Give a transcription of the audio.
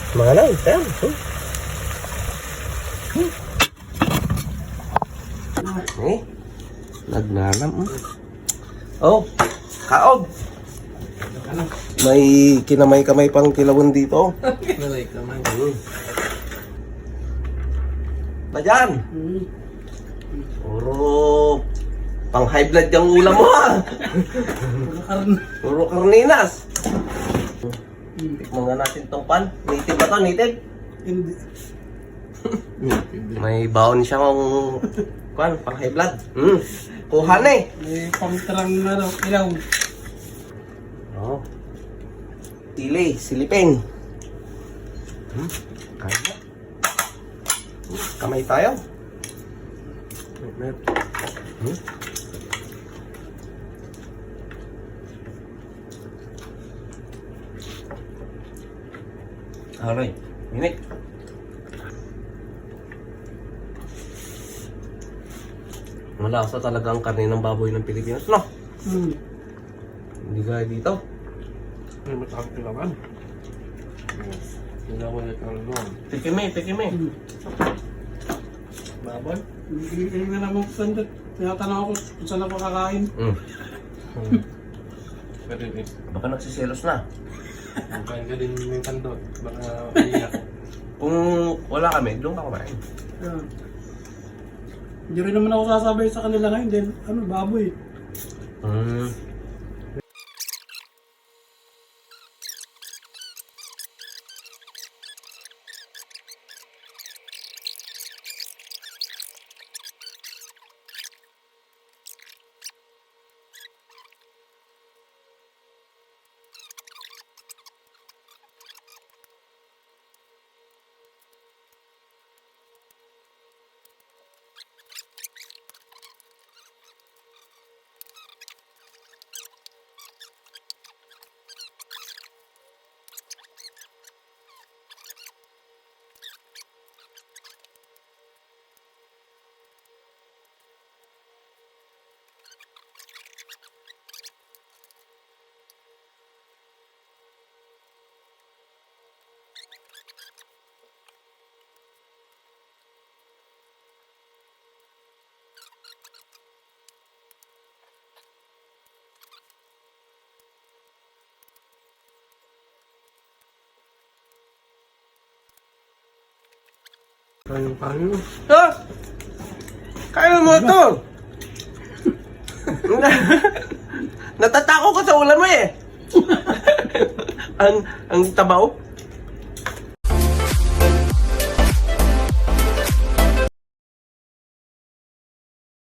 Mga lang, yan. Nagnanam. Oh, kaog. May kinamay-kamay pang kilawon dito. Kamay-kamay. Ba dyan? Puro pang high blood yung ulam mo ha. Puro karninas. Tikman nga natin tong pan. Native ba to? Native? Hindi. May baon siyang pan, pang high blood. Kuha na eh. May pangtrang na daw. Ilaw. Oh. Siliping. Kaya. Kamay tayo. Aray, minik. Malasa talaga ang karne ng baboy ng Pilipinas, no? Hindi gaya dito. May matawag tilawan. Tilawan at alon. Tikime. Baboy? Hindi na naman kung saan. Tinatanong ako kung saan ako kakain. Pwede eh. Baka nagsiselos na. Kain ka din yung kandot. Baka iiyak. Kung wala kami, doon ka kumain. Hindi rin naman ako sasabay sa kanila ngayon. Then, baboy. Kain paano? Ha? Kaya mo ito! Natatako ko sa ulan mo eh! ang tabaw?